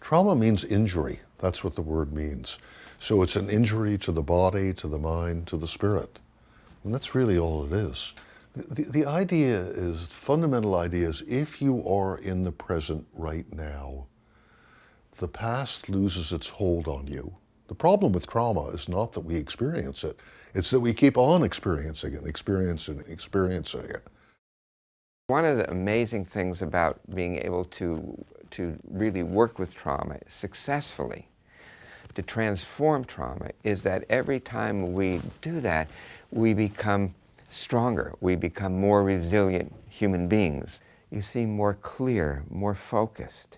Trauma means injury. That's what the word means. So it's an injury to the body, to the mind, to the spirit. And that's really all it is. The idea is, fundamental idea is, if you are in the present right now, the past loses its hold on you. The problem with trauma is not that we experience it, it's that we keep on experiencing it, experiencing it. One of the amazing things about being able to really work with trauma successfully, to transform trauma, is that every time we do that, we become stronger, we become more resilient human beings. You seem more clear, more focused.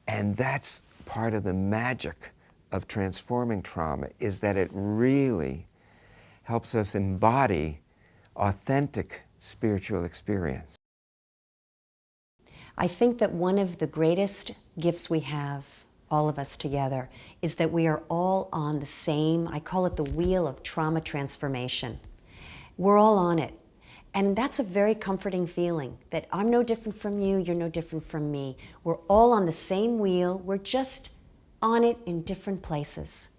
And that's part of the magic of transforming trauma, is that it really helps us embody authentic spiritual experience. I think that one of the greatest gifts we have, all of us together, is that we are all on the same, I call it the wheel of trauma transformation. We're all on it. And that's a very comforting feeling, that I'm no different from you, you're no different from me. We're all on the same wheel, we're just on it in different places.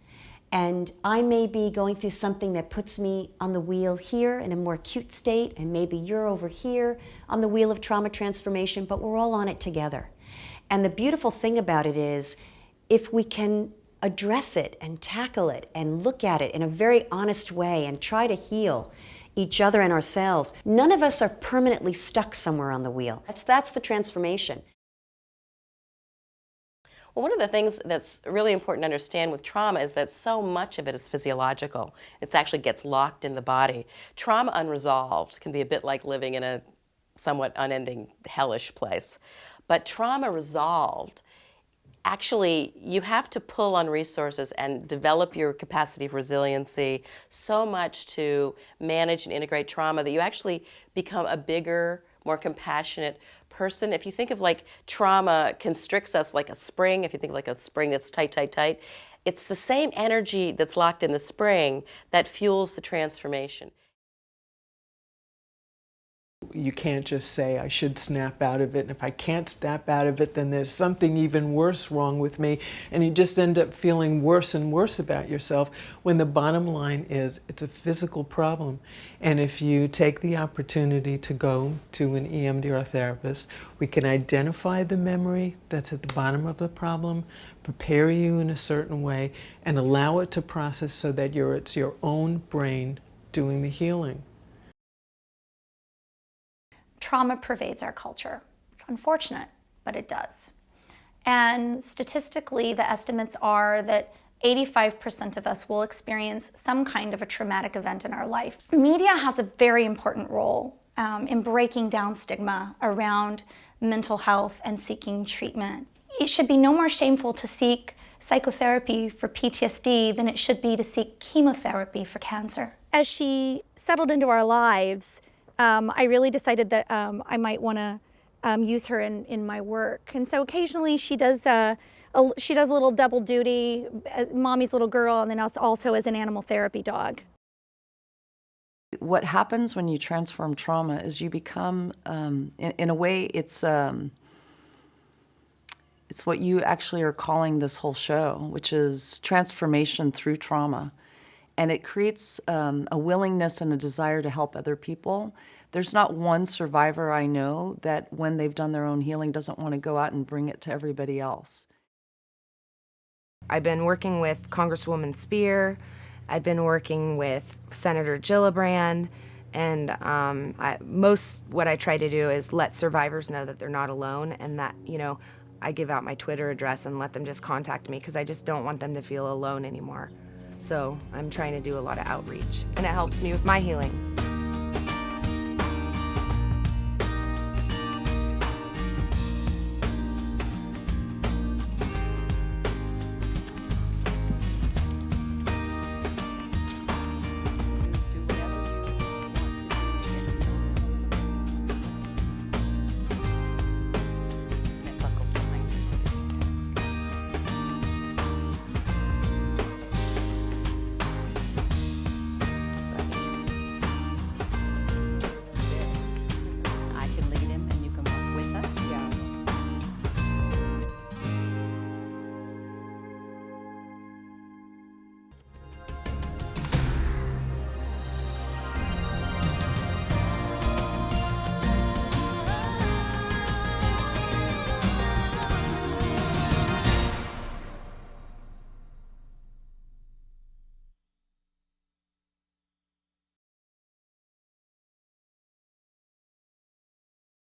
And I may be going through something that puts me on the wheel here in a more acute state, and maybe you're over here on the wheel of trauma transformation, but we're all on it together. And the beautiful thing about it is, if we can address it and tackle it and look at it in a very honest way and try to heal each other and ourselves, none of us are permanently stuck somewhere on the wheel. That's the transformation. Well, one of the things that's really important to understand with trauma is that so much of it is physiological. It actually gets locked in the body. Trauma unresolved can be a bit like living in a somewhat unending hellish place. But trauma resolved, actually, you have to pull on resources and develop your capacity of resiliency so much to manage and integrate trauma that you actually become a bigger, more compassionate person. If you think of like trauma constricts us like a spring, if you think of like a spring that's tight, tight, tight, it's the same energy that's locked in the spring that fuels the transformation. You can't just say, I should snap out of it, and if I can't snap out of it, then there's something even worse wrong with me, and you just end up feeling worse and worse about yourself, when the bottom line is it's a physical problem. And if you take the opportunity to go to an EMDR therapist, we can identify the memory that's at the bottom of the problem, prepare you in a certain way, and allow it to process so that it's your own brain doing the healing. Trauma pervades our culture. It's unfortunate, but it does. And statistically, the estimates are that 85% of us will experience some kind of a traumatic event in our life. Media has a very important role in breaking down stigma around mental health and seeking treatment. It should be no more shameful to seek psychotherapy for PTSD than it should be to seek chemotherapy for cancer. As she settled into our lives, I really decided that I might want to use her in my work. And so occasionally she does a little double duty, mommy's little girl, and then also as an animal therapy dog. What happens when you transform trauma is you become, in a way, it's what you actually are calling this whole show, which is transformation through trauma. And it creates a willingness and a desire to help other people. There's not one survivor I know that when they've done their own healing doesn't want to go out and bring it to everybody else. I've been working with Congresswoman Spear. I've been working with Senator Gillibrand. And what I try to do is let survivors know that they're not alone, and that, I give out my Twitter address and let them just contact me, because I just don't want them to feel alone anymore. So I'm trying to do a lot of outreach, and it helps me with my healing.